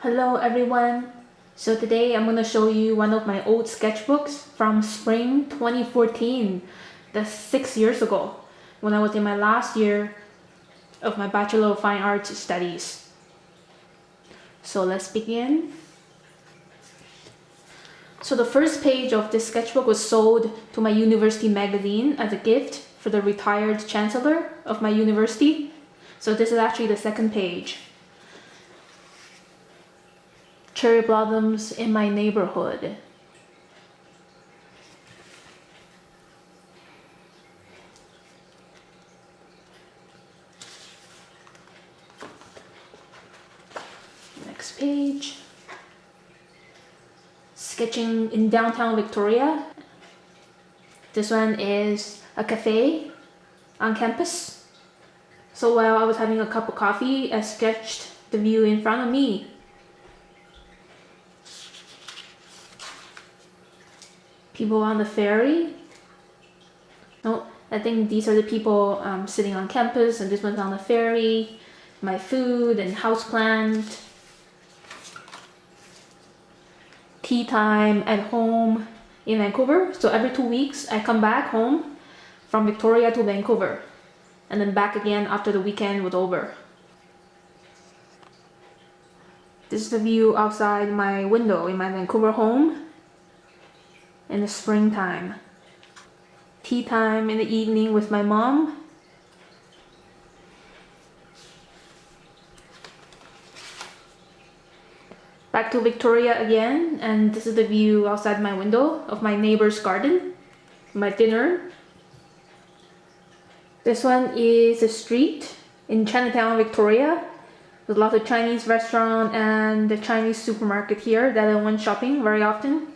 Hello everyone! So today I'm going to show you one of my old sketchbooks from spring 2014. That's 6 years ago when I was in my last year of my Bachelor of Fine Arts studies. So let's begin. So the first page of this sketchbook was sold to my university magazine as a gift for the retired chancellor of my university. So this is actually the second page. Cherry blossoms in my neighborhood. Next page. Sketching in downtown Victoria. This one is a cafe on campus. So while I was having a cup of coffee, I sketched the view in front of me. People on the ferry. No, I think these are the people sitting on campus, and this one's on the ferry. My food and houseplant. Tea time at home in Vancouver. So every 2 weeks I come back home from Victoria to Vancouver and then back again after the weekend was over. This is the view outside my window in my Vancouver home in the springtime. Tea time in the evening with my mom. Back to Victoria again, and this is the view outside my window of my neighbor's garden. My dinner. This one is a street in Chinatown, Victoria. There's lots of Chinese restaurant and the Chinese supermarket here that I went shopping very often.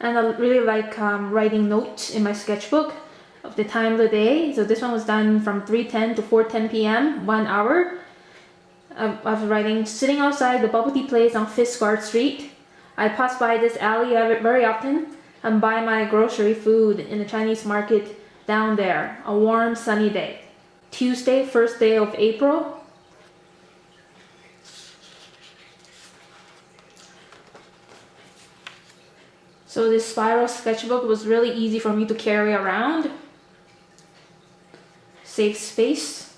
And I really like writing notes in my sketchbook of the time of the day. So this one was done from 3:10 to 4:10 p.m., 1 hour. I was writing sitting outside the bubble tea place on Fiskard Street. I pass by this alley very often and buy my grocery food in the Chinese market down there. A warm sunny day. Tuesday, first day of April. So this spiral sketchbook was really easy for me to carry around. Save space.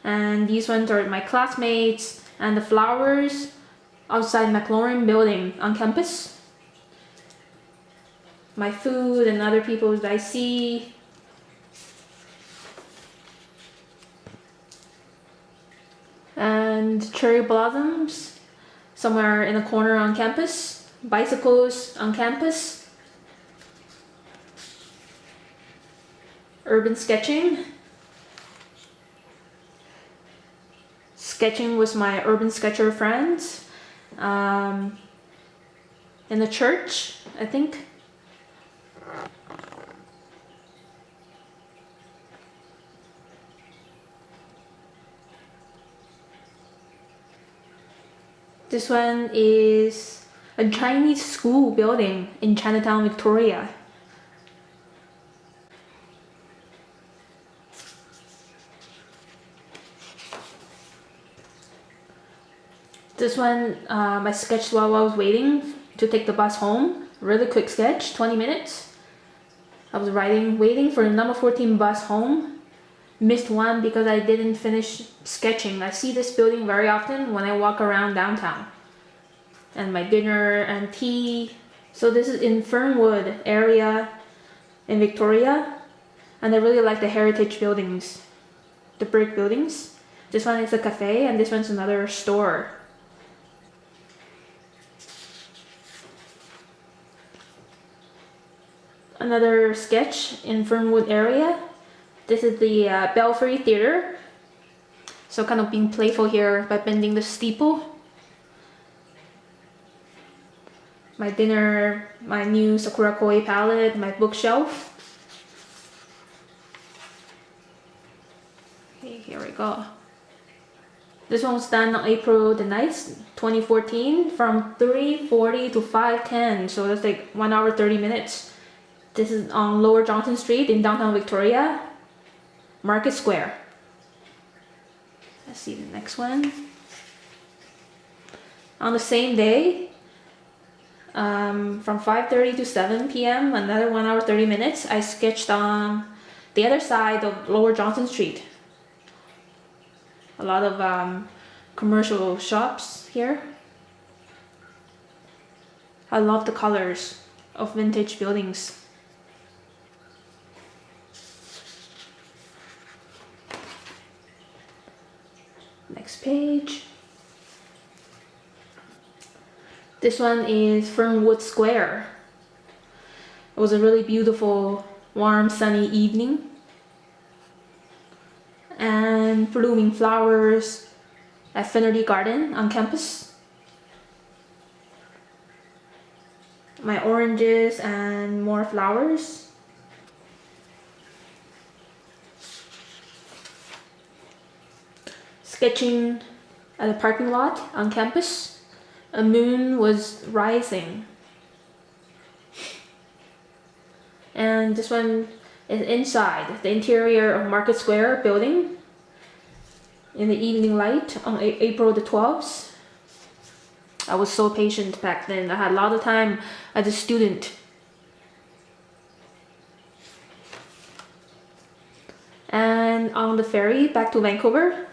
And these ones are my classmates and the flowers outside McLaurin building on campus. My food and other people that I see. And cherry blossoms somewhere in a corner on campus. Bicycles on campus. Urban sketching. Sketching with my urban sketcher friends. In the church, I think. This one is a Chinese school building in Chinatown, Victoria. This one I sketched while I was waiting to take the bus home. Really quick sketch, 20 minutes. I was waiting for the number 14 bus home. Missed one because I didn't finish sketching. I see this building very often when I walk around downtown. And my dinner and tea. So this is in Fernwood area in Victoria. And I really like the heritage buildings. The brick buildings. This one is a cafe and this one's another store. Another sketch in Fernwood area. This is the Belfry Theatre. So kind of being playful here by bending the steeple. My dinner, my new Sakura Koi palette, my bookshelf. Okay, here we go. This one was done on April the 9th, 2014 from 3:40 to 5:10. So that's like 1 hour 30 minutes. This is on Lower Johnson Street in downtown Victoria. Market Square. Let's see the next one. On the same day, from 5:30 to 7 p.m., another 1 hour 30 minutes, I sketched on the other side of Lower Johnson Street. A lot of commercial shops here. I love the colors of vintage buildings. Next page. This one is Fernwood Square. It was a really beautiful, warm, sunny evening. And blooming flowers at Finnerty Garden on campus. My oranges and more flowers. Sketching at a parking lot on campus. A moon was rising. And this one is inside the interior of Market Square building in the evening light on April the 12th. I was so patient back then. I had a lot of time as a student. And on the ferry back to Vancouver.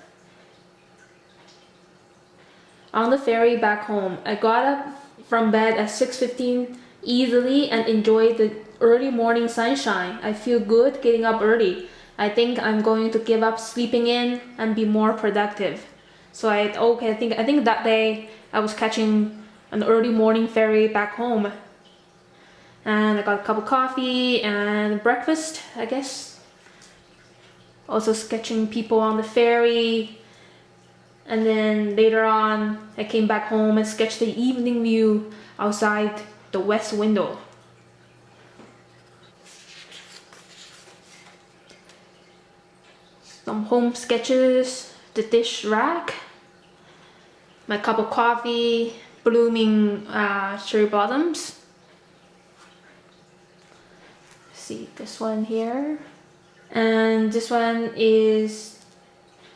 On the ferry back home, I got up from bed at 6:15 easily and enjoyed the early morning sunshine. I feel good getting up early. I think I'm going to give up sleeping in and be more productive. So I think that day I was catching an early morning ferry back home. And I got a cup of coffee and breakfast, I guess. Also sketching people on the ferry. And then later on, I came back home and sketched the evening view outside the west window. Some home sketches, the dish rack, my cup of coffee, blooming cherry bottoms. See this one here. And this one is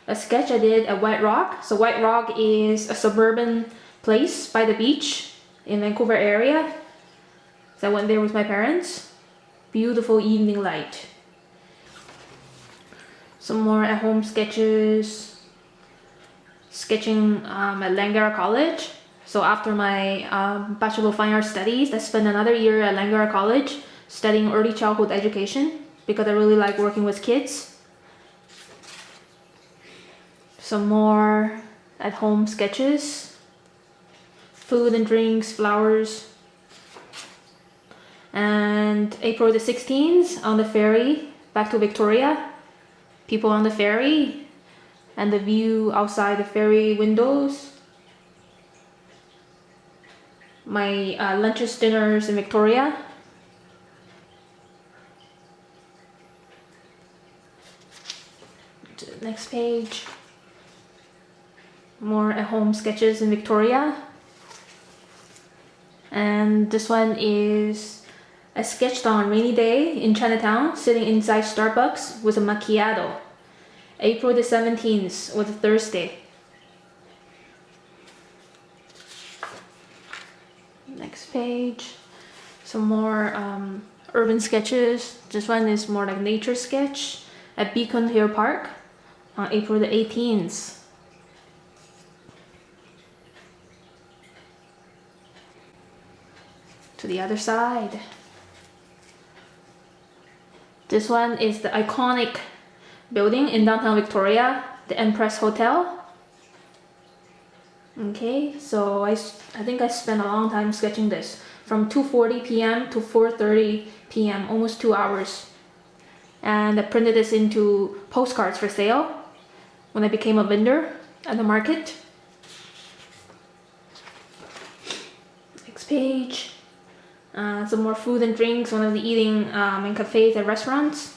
a sketch I did at White Rock. So White Rock is a suburban place by the beach in Vancouver area. So I went there with my parents. Beautiful evening light. Some more at home sketches. Sketching at Langara College. So after my Bachelor of Fine Arts studies, I spent another year at Langara College studying early childhood education because I really like working with kids. Some more at home sketches, food and drinks, flowers. And April the 16th on the ferry back to Victoria. People on the ferry and the view outside the ferry windows. My lunches, dinners in Victoria. To the next page. More at home sketches in Victoria. And this one is I sketched on a rainy day in Chinatown, sitting inside Starbucks with a macchiato. April the 17th was a Thursday. Next page. Some more urban sketches. This one is more like nature sketch at Beacon Hill Park on April the 18th. To the other side. This one is the iconic building in downtown Victoria, the Empress Hotel. Okay, so I think I spent a long time sketching this from 2:40 p.m. to 4:30 p.m., almost 2 hours. And I printed this into postcards for sale when I became a vendor at the market. Next page. Some more food and drinks, one of the eating in cafes and restaurants.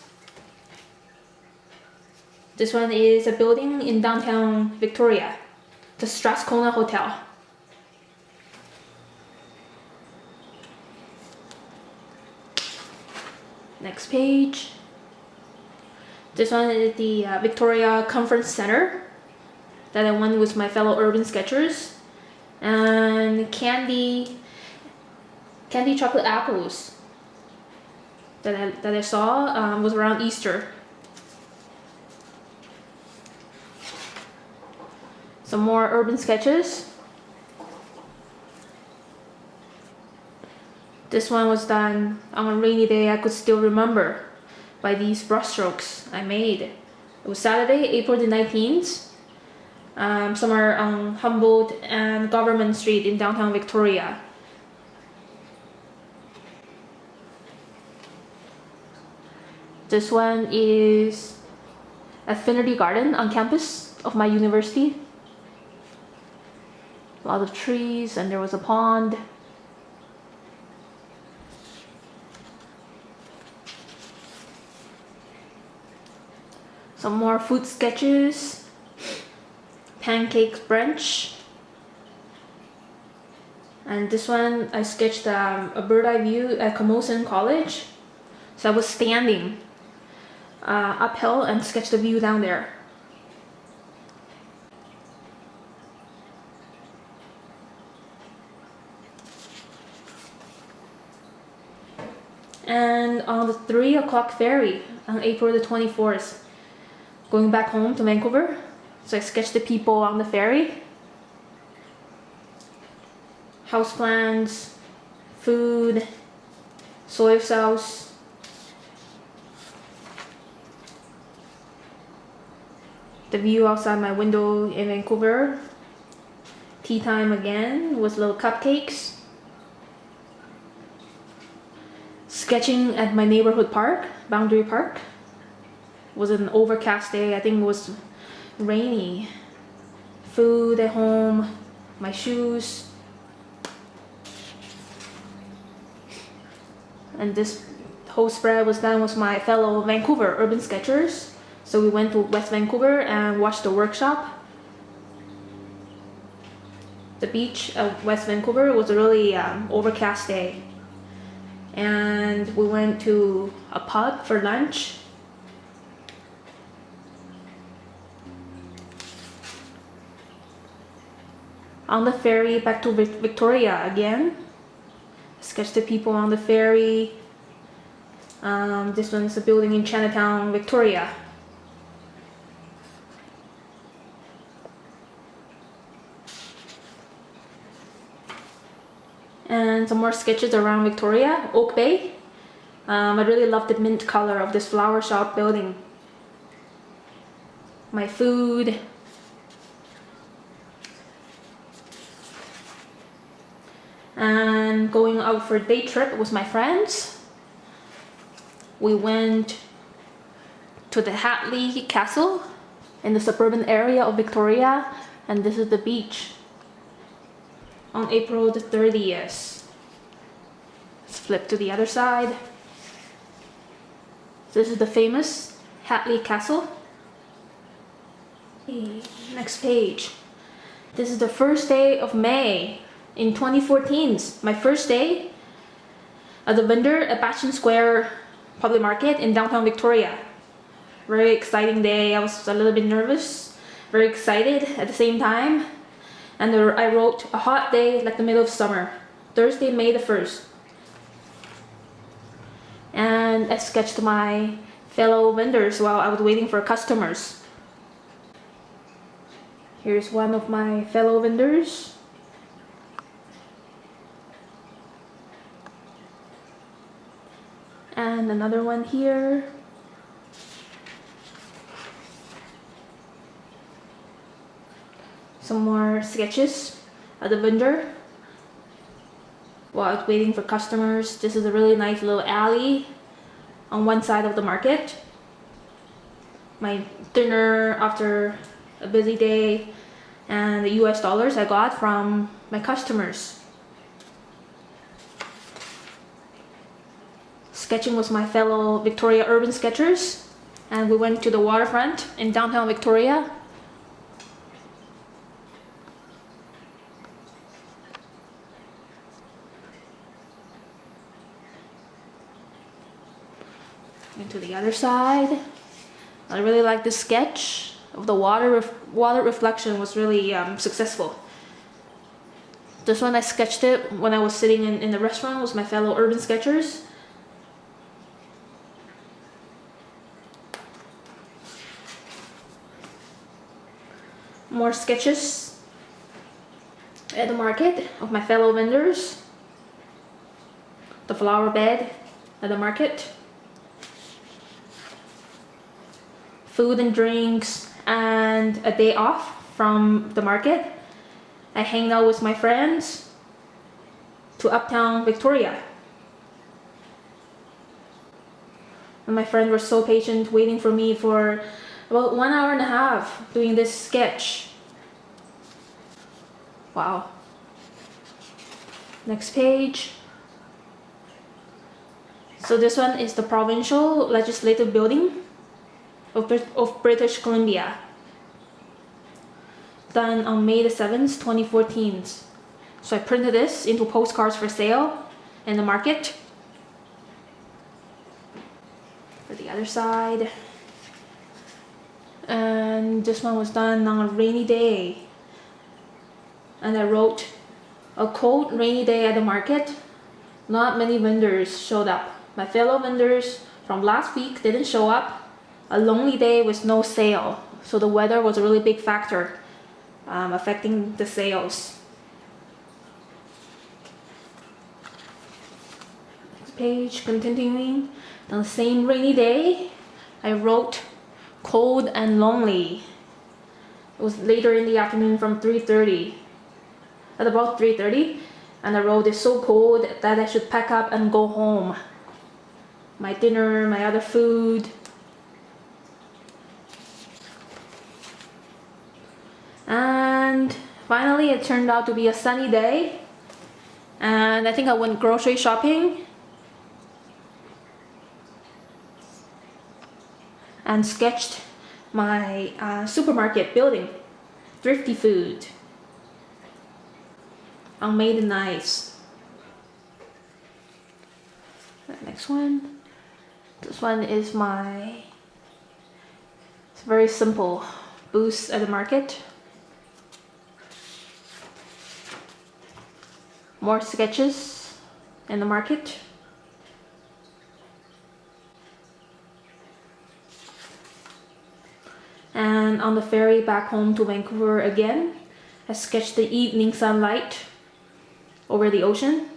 This one is a building in downtown Victoria, the Strathcona Hotel. Next page. This one is the Victoria Conference Center that I went with my fellow urban sketchers. and candy chocolate apples that I saw was around Easter. Some more urban sketches. This one was done on a rainy day I could still remember by these brushstrokes I made. It was Saturday, April the 19th, somewhere on Humboldt and Government Street in downtown Victoria. This one is Affinity Garden on campus of my university. A lot of trees, and there was a pond. Some more food sketches. Pancake brunch. And this one I sketched a bird's eye view at Camosun College. So I was standing uphill and sketched the view down there. And on the 3 o'clock ferry on April the 24th, going back home to Vancouver. So I sketched the people on the ferry. Houseplants, food, soy sauce. The view outside my window in Vancouver. Tea time again with little cupcakes. Sketching at my neighborhood park, Boundary Park. It was an overcast day, I think it was rainy. Food at home, my shoes. And this whole spread was done with my fellow Vancouver urban sketchers. So we went to West Vancouver and watched the workshop. The beach of West Vancouver was a really overcast day. And we went to a pub for lunch. On the ferry back to Victoria again. Sketched the people on the ferry. This one's a building in Chinatown, Victoria. And some more sketches around Victoria, Oak Bay. I really love the mint color of this flower shop building. My food. And going out for a day trip with my friends. We went to the Hatley Castle in the suburban area of Victoria, and this is the beach. On April the 30th. Let's flip to the other side. This is the famous Hatley Castle. Next page. This is the first day of May in 2014. My first day as a vendor at Bastion Square Market in downtown Victoria. Very exciting day. I was a little bit nervous, very excited at the same time. And I wrote a hot day like the middle of summer, Thursday, May the 1st. And I sketched my fellow vendors while I was waiting for customers. Here's one of my fellow vendors. And another one here. Some more sketches at the vendor while I was waiting for customers. This is a really nice little alley on one side of the market. My dinner after a busy day and the US dollars I got from my customers. Sketching with my fellow Victoria urban sketchers, and we went to the waterfront in downtown Victoria. And to the other side. I really like this sketch of the water reflection was really successful. This one I sketched it when I was sitting in the restaurant with my fellow urban sketchers. More sketches at the market of my fellow vendors. The flower bed at the market. Food and drinks, and a day off from the market. I hang out with my friends to Uptown Victoria. And my friends were so patient, waiting for me for about 1.5 hours doing this sketch. Wow. Next page. So this one is the Provincial Legislative Building of British Columbia. Done on May the 7th, 2014. So I printed this into postcards for sale in the market. For the other side. And this one was done on a rainy day. And I wrote, a cold rainy day at the market. Not many vendors showed up. My fellow vendors from last week didn't show up. A lonely day with no sale. So the weather was a really big factor affecting the sales. Next page, continuing. On the same rainy day, I wrote cold and lonely. It was later in the afternoon from 3:30. At about 3:30, and I wrote, it's so cold that I should pack up and go home. My dinner, my other food. And finally it turned out to be a sunny day, and I think I went grocery shopping and sketched my supermarket building, Thrifty Food, on May the 9th. The next one. This one is it's very simple booth at the market. More sketches in the market. And on the ferry back home to Vancouver again, I sketched the evening sunlight over the ocean.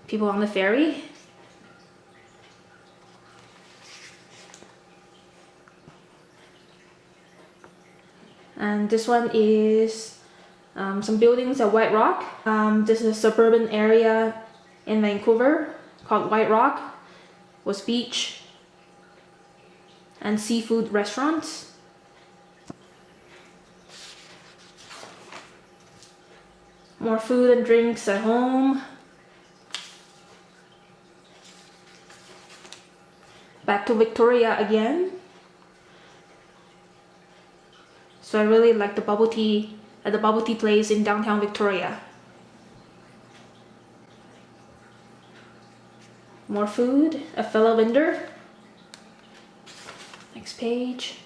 People on the ferry. And this one is some buildings at White Rock. This is a suburban area in Vancouver called White Rock, with beach and seafood restaurants. More food and drinks at home. Back to Victoria again. So I really like the bubble tea at the bubble tea place in downtown Victoria. More food, a fellow vendor. Next page.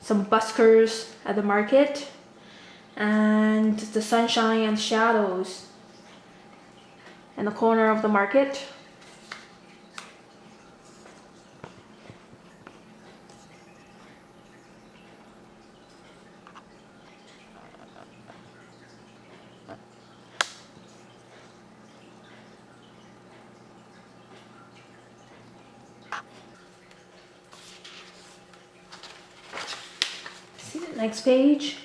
Some buskers at the market. And the sunshine and shadows in the corner of the market. Next page,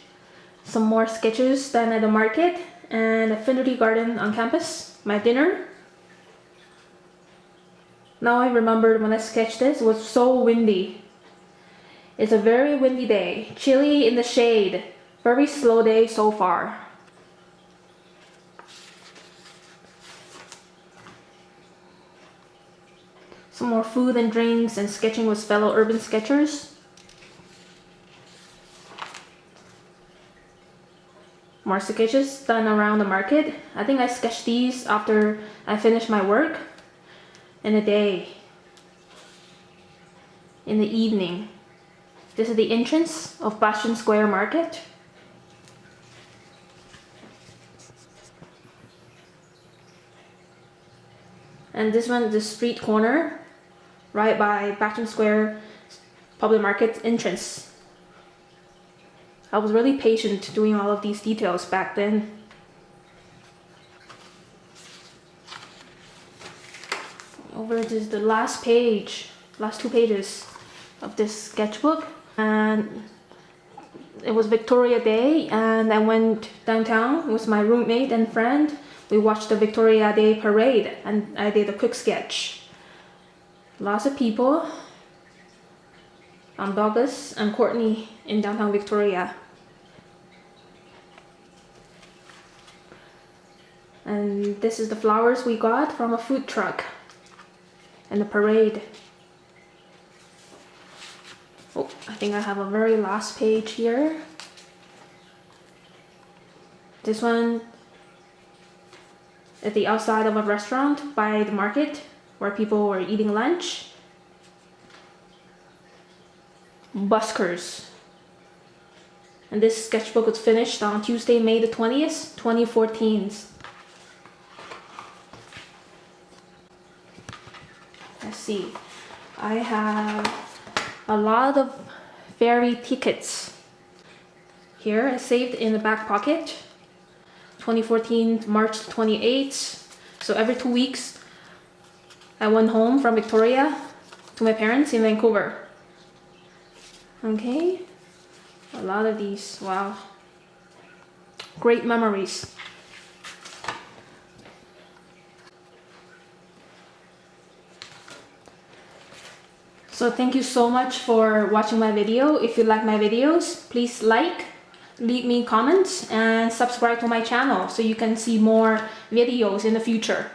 some more sketches done at the market and Affinity Garden on campus, my dinner. Now I remembered when I sketched this, it was so windy. It's a very windy day, chilly in the shade, very slow day so far. Some more food and drinks and sketching with fellow urban sketchers. More sketches done around the market. I think I sketched these after I finished my work in the day, in the evening. This is the entrance of Bastion Square Market. And this one, the street corner, right by Bastion Square Public Market entrance. I was really patient doing all of these details back then. Over to the last page, last 2 pages of this sketchbook. And it was Victoria Day, and I went downtown with my roommate and friend. We watched the Victoria Day parade, and I did a quick sketch. Lots of people. I'm Douglas and Courtney in downtown Victoria. And this is the flowers we got from a food truck and the parade. Oh, I think I have a very last page here. This one at the outside of a restaurant by the market where people were eating lunch. Buskers. And this sketchbook was finished on Tuesday, May the 20th, 2014. Let's see. I have a lot of ferry tickets here. I saved in the back pocket. 2014 March 28th. So every 2 weeks I went home from Victoria to my parents in Vancouver. Okay, a lot of these. Wow, great memories. So thank you so much for watching my video. If you like my videos, please like, leave me comments, and subscribe to my channel so you can see more videos in the future.